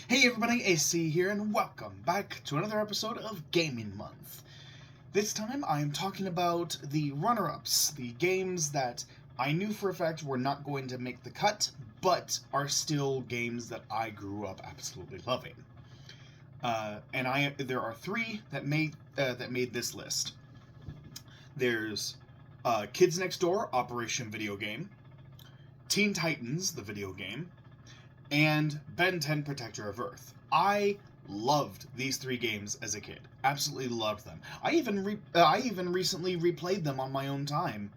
Hey everybody, AC here, and welcome back to another episode of Gaming Month. This time I am talking about the runner-ups, the games that I knew for a fact were not going to make the cut, but are still games that I grew up absolutely loving. There are three that made this list. There's Kids Next Door Operation Video Game, Teen Titans the video game, and Ben 10 Protector of Earth. I loved these three games as a kid. Absolutely loved them. I even recently replayed them on my own time.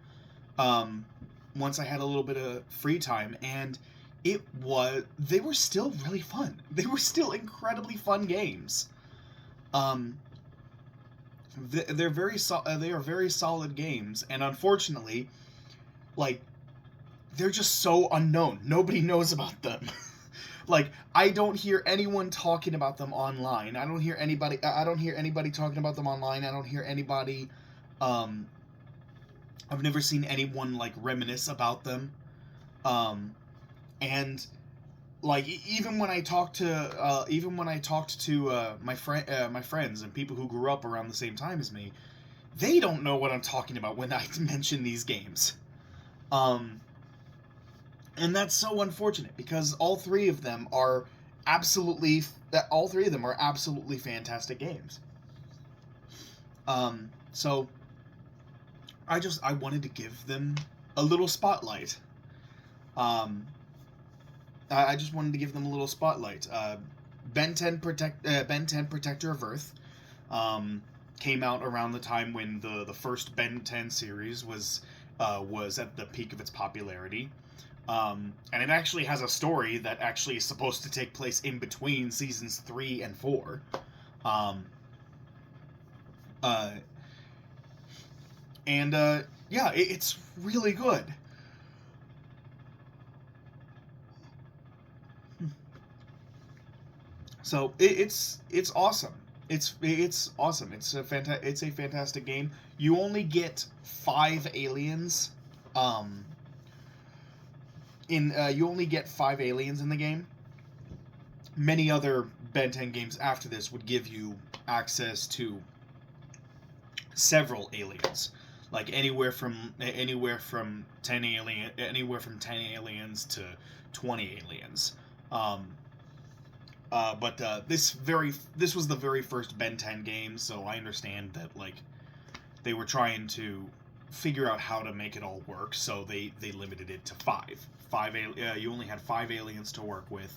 Once I had a little bit of free time, and they were still really fun. They were still incredibly fun games. They are very solid games, and unfortunately, they're just so unknown. Nobody knows about them. I don't hear anyone talking about them online. I don't hear anybody talking about them online. I don't hear anybody I've never seen anyone reminisce about them. And even when I talked to my friends and people who grew up around the same time as me, they don't know what I'm talking about when I mention these games. And that's so unfortunate because all three of them are absolutely fantastic games. So I wanted to give them a little spotlight. I just wanted to give them a little spotlight. Ben 10 Protector of Earth came out around the time when the first Ben 10 series was at the peak of its popularity. And it actually has a story that actually is supposed to take place in between seasons 3 and 4. It's really good. So it's awesome. It's awesome. It's a fantastic game. You only get 5 aliens. You only get 5 aliens in the game. Many other Ben 10 games after this would give you access to several aliens, anywhere from 10 aliens to 20 aliens. This was the very first Ben 10 game, so I understand that they were trying to figure out how to make it all work, so they limited it to 5. You only had 5 aliens to work with.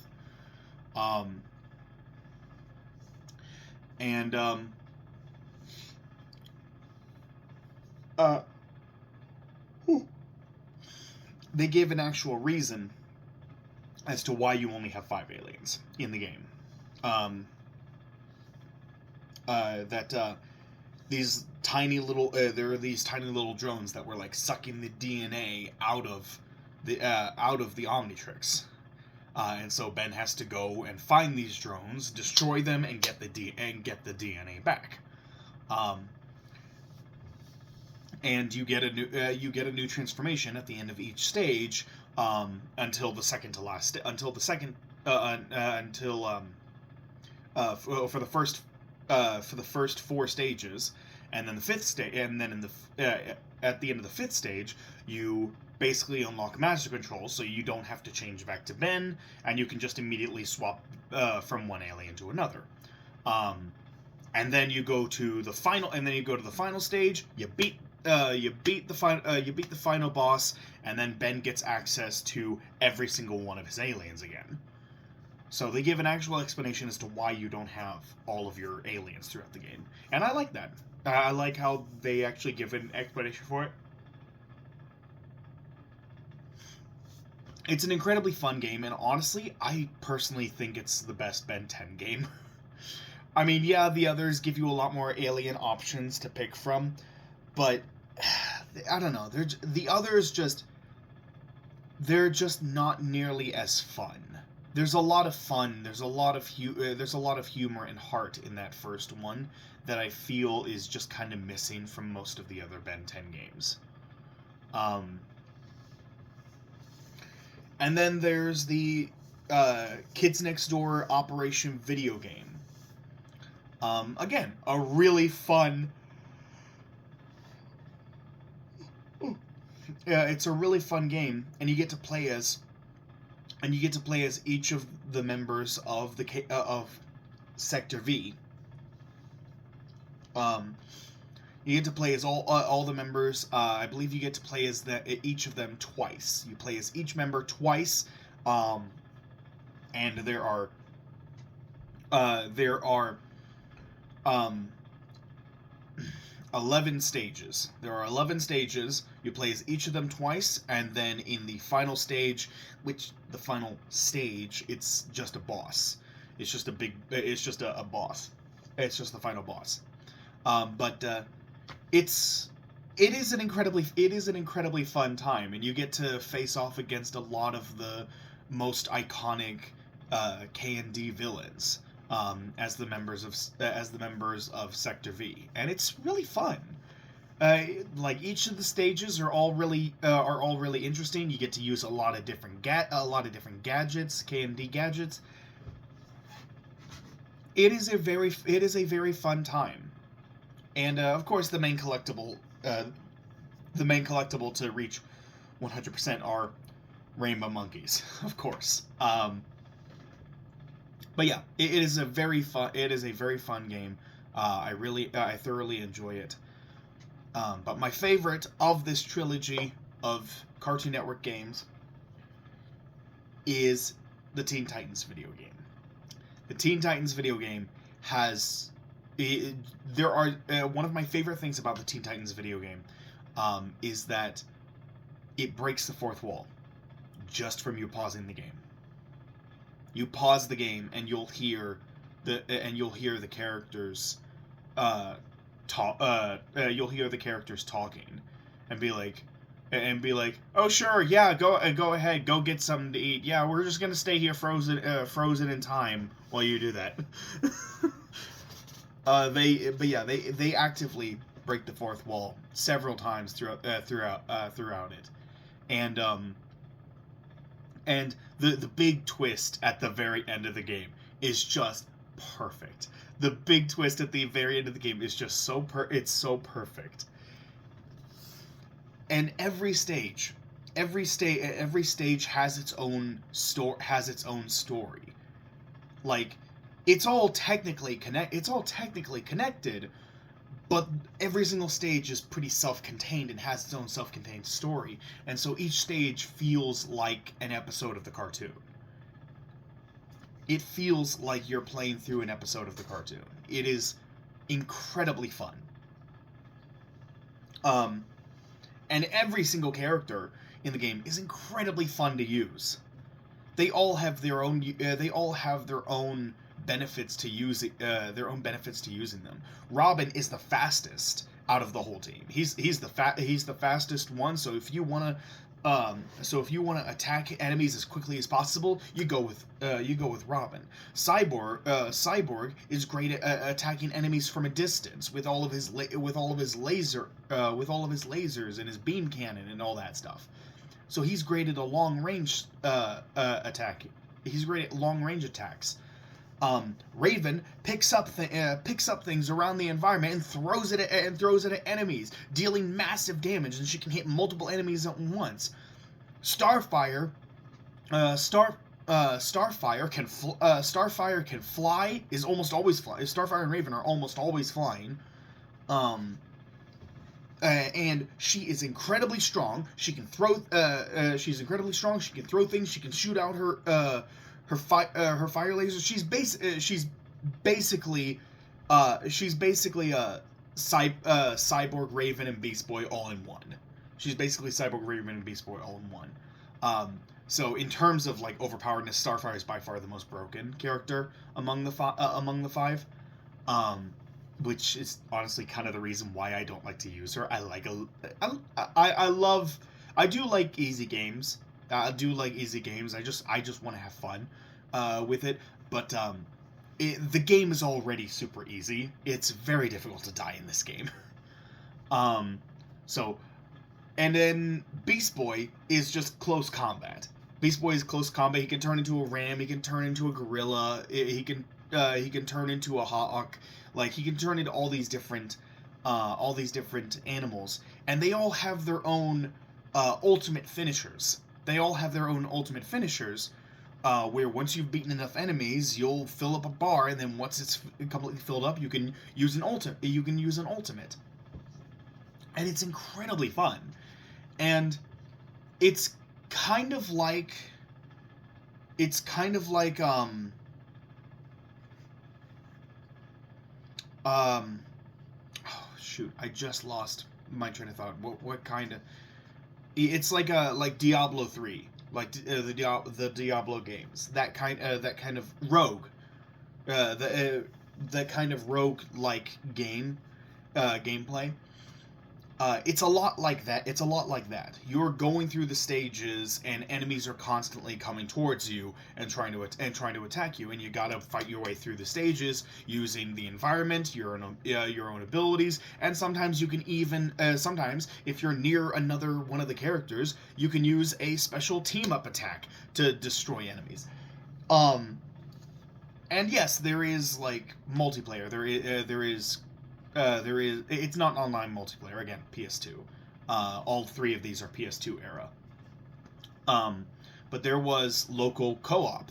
They gave an actual reason as to why you only have 5 aliens in the game. These tiny little there are these tiny little drones that were sucking the DNA out of the Omnitrix, and so Ben has to go and find these drones, destroy them, and get the DNA back. And you get a new transformation at the end of each stage, until the second to last for the first 4 stages, and then the 5th stage, and then at the end of the 5th stage, you basically unlock master control, so you don't have to change back to Ben, and you can just immediately swap from one alien to another. And then you go to the final stage. You beat the final boss, and then Ben gets access to every single one of his aliens again. So they give an actual explanation as to why you don't have all of your aliens throughout the game. And I like that. I like how they actually give an explanation for it. It's an incredibly fun game, and honestly, I personally think it's the best Ben 10 game. I mean, yeah, the others give you a lot more alien options to pick from, but I don't know. The others they're just not nearly as fun. There's a lot of fun. There's a lot of humor and heart in that first one that I feel is just kind of missing from most of the other Ben 10 games. And then there's the Kids Next Door Operation video game. Again, a really fun. It's a really fun game, and you get to play as each of the members of of Sector V. You get to play as all the members. I believe you get to play as each of them twice. You play as each member twice, and there are 11 stages. There are 11 stages. You play as each of them twice, and then in the final stage, it's just a boss. It's just a boss. It's just the final boss. It is an incredibly fun time, and you get to face off against a lot of the most iconic K&D villains as the members of Sector V, and it's really fun. Like each of the stages are all really interesting. You get to use a lot of different gadgets, K&D gadgets. It is a very fun time. And of course, the main collectible to reach 100% are Rainbow Monkeys, of course. But yeah, it is a very fun game. I thoroughly enjoy it. But my favorite of this trilogy of Cartoon Network games is the Teen Titans video game. The Teen Titans video game has. One of my favorite things about the Teen Titans video game is that it breaks the fourth wall just from you pausing the game. You pause the game and you'll hear the characters you'll hear the characters talking and be like, oh sure, yeah, go ahead, go get something to eat. Yeah, we're just gonna stay here frozen in time while you do that. They actively break the fourth wall several times throughout it, and the big twist at the very end of the game is just perfect. The big twist at the very end of the game is just it's so perfect. And every stage has its own story. Like, it's all technically connected, but every single stage is pretty self-contained and has its own self-contained story, and so each stage feels like an episode of the cartoon. It feels like you're playing through an episode of the cartoon. It is incredibly fun. And every single character in the game is incredibly fun to use. They all have their own benefits to using them. Robin is the fastest out of the whole team. He's the fastest one. So if you want to attack enemies as quickly as possible, you go with Robin. Cyborg is great at attacking enemies from a distance with all of his lasers and his beam cannon and all that stuff. So he's great at a long range attack. He's great at long range attacks. Raven picks up things around the environment and throws it at enemies, dealing massive damage, and she can hit multiple enemies at once. Starfire can fly. Is almost always fly. Starfire and Raven are almost always flying. And she is incredibly strong. She can throw. She's incredibly strong. She can throw things. She can shoot out her fire lasers. She's basically Cyborg, Raven, and Beast Boy all in one. She's basically Cyborg, Raven, and Beast Boy all in one. So in terms of like overpoweredness, Starfire is by far the most broken character among the five. Which is honestly kind of the reason why I don't like to use her. I do like easy games. I just want to have fun with it. But the game is already super easy. It's very difficult to die in this game. And then Beast Boy is just close combat. Beast Boy is close combat. He can turn into a ram. He can turn into a gorilla. He can turn into a hawk. Like, he can turn into all these different animals, and they all have their own ultimate finishers. They all have their own ultimate finishers, where once you've beaten enough enemies, you'll fill up a bar, and then once it's completely filled up, you can use an ultimate. And it's incredibly fun. And it's kind of like oh shoot, I just lost my train of thought. What kind of... It's like Diablo 3, like the Diablo games. That kind of rogue, that kind of rogue like gameplay. It's a lot like that. You're going through the stages, and enemies are constantly coming towards you and trying to attack you, and you gotta fight your way through the stages using the environment, your own abilities, and sometimes you can even sometimes if you're near another one of the characters, you can use a special team up attack to destroy enemies. And yes, there is like multiplayer. There is. It's not online multiplayer, again, PS2. All three of these are PS2 era. But there was local co-op.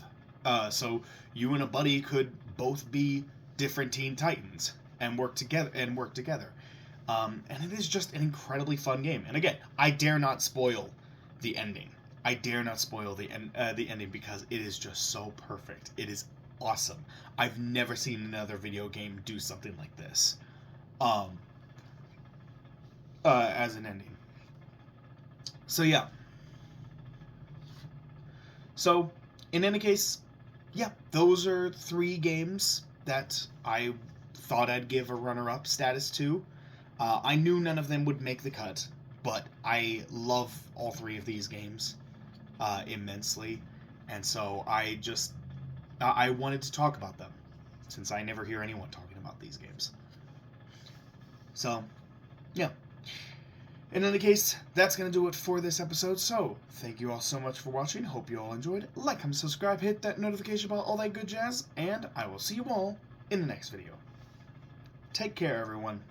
So you and a buddy could both be different Teen Titans and work together. And it is just an incredibly fun game. And again, I dare not spoil the ending. I dare not spoil the ending because it is just so perfect. It is awesome. I've never seen another video game do something like this. As an ending. So yeah. So, in any case, yeah, those are 3 games that I thought I'd give a runner-up status to. I knew none of them would make the cut, but I love all 3 of these games immensely, and so I wanted to talk about them, since I never hear anyone talking about these games. So, yeah. In any case, that's going to do it for this episode. So, thank you all so much for watching. Hope you all enjoyed. Like, comment, subscribe, hit that notification bell, all that good jazz. And I will see you all in the next video. Take care, everyone.